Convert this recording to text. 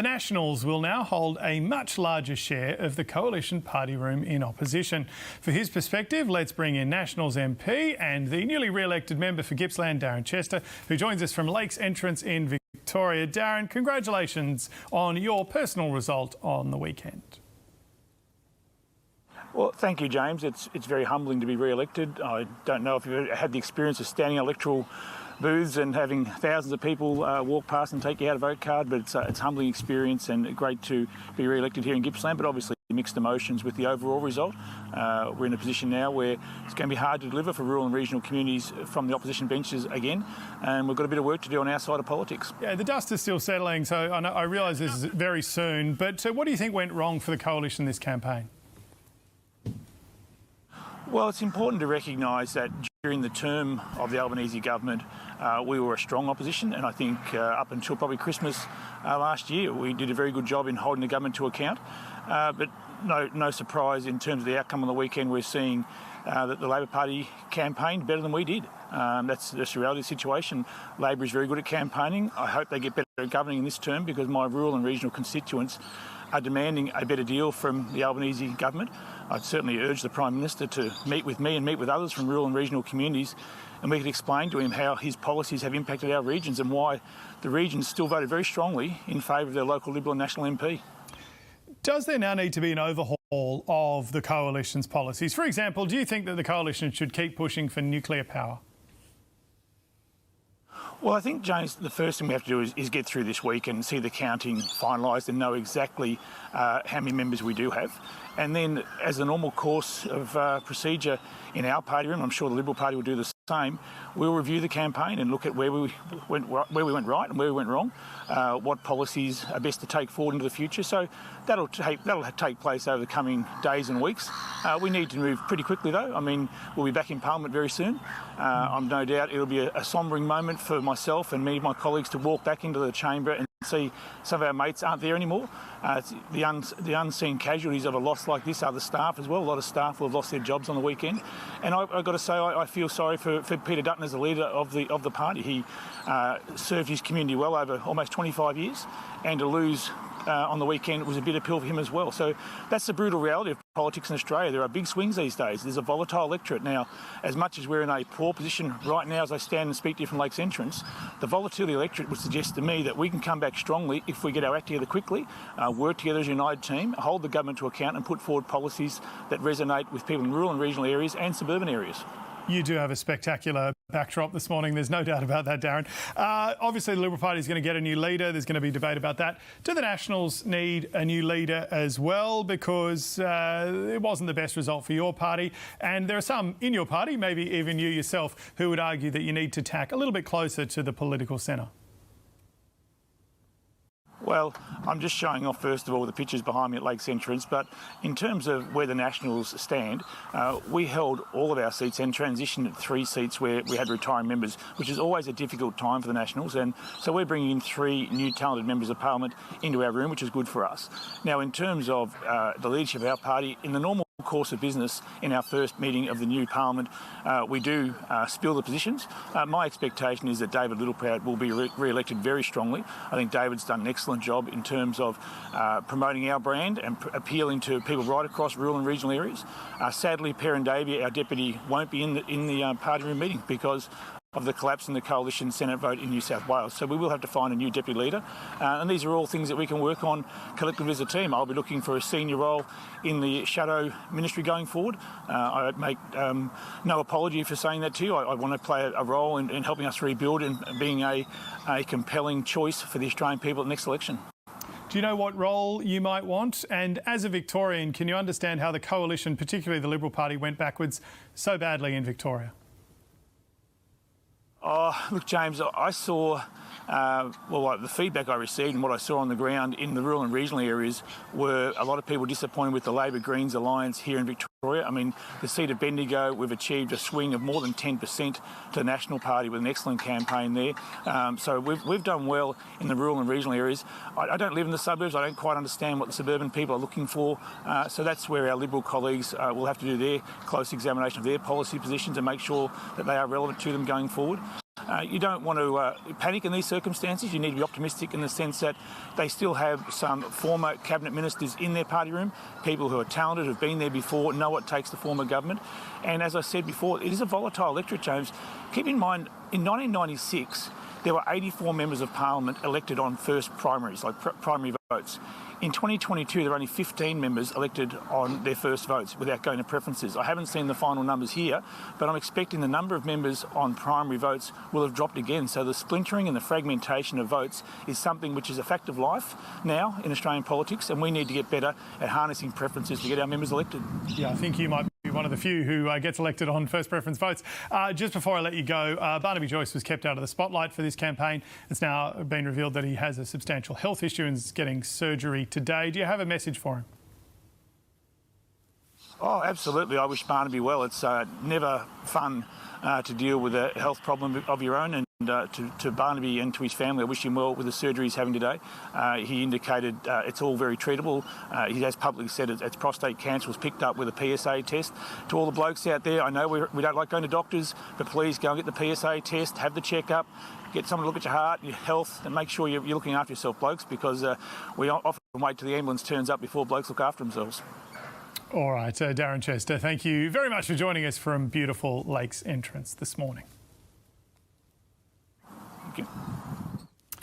The Nationals will now hold a much larger share of the coalition party room in opposition. For his perspective, let's bring in Nationals MP and the newly re-elected member for Gippsland, Darren Chester, who joins us from Lakes Entrance in Victoria. Darren, congratulations on your personal result on the weekend. Well, thank you, James. It's very humbling to be re-elected. I don't know if you've had the experience of standing in electoral booths and having thousands of people walk past and take you out a vote card, but it's a humbling experience and great to be re-elected here in Gippsland, but obviously mixed emotions with the overall result. We're in a position now where it's going to be hard to deliver for rural and regional communities from the opposition benches again, and we've got a bit of work to do on our side of politics. Yeah, the dust is still settling, so I realise this is very soon, but what do you think went wrong for the coalition this campaign? Well, it's important to recognise that during the term of the Albanese government, we were a strong opposition, and I think up until probably Christmas last year, we did a very good job in holding the government to account. But no surprise in terms of the outcome on the weekend, we're seeing that the Labor Party campaigned better than we did. That's the reality of the situation. Labor is very good at campaigning. I hope they get better at governing in this term, because my rural and regional constituents are demanding a better deal from the Albanese government. I'd certainly urge the Prime Minister to meet with me and meet with others from rural and regional communities, and we could explain to him how his policies have impacted our regions and why the regions still voted very strongly in favour of their local Liberal and National MP. Does there now need to be an overhaul of the coalition's policies? For example, do you think that the coalition should keep pushing for nuclear power? Well, I think, James, the first thing we have to do is get through this week and see the counting finalised and know exactly how many members we do have. And then, as a normal course of procedure in our party room, I'm sure the Liberal Party will do the same, we'll review the campaign and look at where we went right and where we went wrong, what policies are best to take forward into the future. So that'll take place over the coming days and weeks. We need to move pretty quickly, though. I mean, we'll be back in Parliament very soon. I'm no doubt it'll be a sombering moment for myself and many of my colleagues to walk back into the chamber and see some of our mates aren't there anymore. The unseen casualties of a loss like this are the staff as well. A lot of staff will have lost their jobs on the weekend, and I've got to say I feel sorry for Peter Dutton as the leader of the party. He served his community well over almost 25 years, and to lose on the weekend was a bitter pill for him as well. So that's the brutal reality of politics in Australia. There are big swings these days. There's a volatile electorate. Now, as much as we're in a poor position right now as I stand and speak to you from Lakes Entrance, the volatility of the electorate would suggest to me that we can come back strongly if we get our act together quickly, work together as a united team, hold the government to account and put forward policies that resonate with people in rural and regional areas and suburban areas. You do have a spectacular backdrop this morning. There's no doubt about that, Darren. Obviously, the Liberal Party is going to get a new leader. There's going to be debate about that. Do the Nationals need a new leader as well? Because it wasn't the best result for your party. And there are some in your party, maybe even you yourself, who would argue that you need to tack a little bit closer to the political centre. Well, I'm just showing off, first of all, the pictures behind me at Lakes Entrance, but in terms of where the Nationals stand, we held all of our seats and transitioned 3 seats where we had retiring members, which is always a difficult time for the Nationals, and so we're bringing in 3 new talented members of Parliament into our room, which is good for us. Now, in terms of the leadership of our party, in the normal course of business in our first meeting of the new Parliament, we do spill the positions. My expectation is that David Littleproud will be re-elected very strongly. I think David's done an excellent job in terms of promoting our brand and appealing to people right across rural and regional areas. Sadly, Perrin Davey, our deputy, won't be in the party room meeting because of the collapse in the coalition Senate vote in New South Wales. So we will have to find a new deputy leader. And these are all things that we can work on collectively as a team. I'll be looking for a senior role in the shadow ministry going forward. I make no apology for saying that to you. I want to play a role in helping us rebuild and being a compelling choice for the Australian people at the next election. Do you know what role you might want? And as a Victorian, can you understand how the coalition, particularly the Liberal Party, went backwards so badly in Victoria? Oh, look, James, I saw, the feedback I received and what I saw on the ground in the rural and regional areas were a lot of people disappointed with the Labor-Greens alliance here in Victoria. I mean, the seat of Bendigo, we've achieved a swing of more than 10% to the National Party with an excellent campaign there. So we've done well in the rural and regional areas. I don't live in the suburbs. I don't quite understand what the suburban people are looking for. So that's where our Liberal colleagues will have to do their close examination of their policy positions and make sure that they are relevant to them going forward. You don't want to panic in these circumstances. You need to be optimistic in the sense that they still have some former cabinet ministers in their party room, people who are talented, have been there before, know what it takes to form a government. And as I said before, it is a volatile electorate, James. Keep in mind, in 1996, there were 84 members of parliament elected on first primaries, like primary votes. In 2022, there are only 15 members elected on their first votes without going to preferences. I haven't seen the final numbers here, but I'm expecting the number of members on primary votes will have dropped again. So the splintering and the fragmentation of votes is something which is a fact of life now in Australian politics, and we need to get better at harnessing preferences to get our members elected. Yeah, I think you might be one of the few who gets elected on first preference votes. Just before I let you go, Barnaby Joyce was kept out of the spotlight for this campaign. It's now been revealed that he has a substantial health issue and is getting surgery today. Do you have a message for him? Oh, absolutely. I wish Barnaby well. It's never fun to deal with a health problem of your own, and to Barnaby and to his family, I wish him well with the surgery he's having today. He indicated it's all very treatable. He has publicly said it's prostate cancer, was picked up with a PSA test. To all the blokes out there, I know we don't like going to doctors, but please go and get the PSA test, have the checkup, get someone to look at your heart, your health, and make sure you're looking after yourself, blokes, because we often wait till the ambulance turns up before blokes look after themselves. All right, Darren Chester, thank you very much for joining us from beautiful Lakes Entrance this morning. Thank you.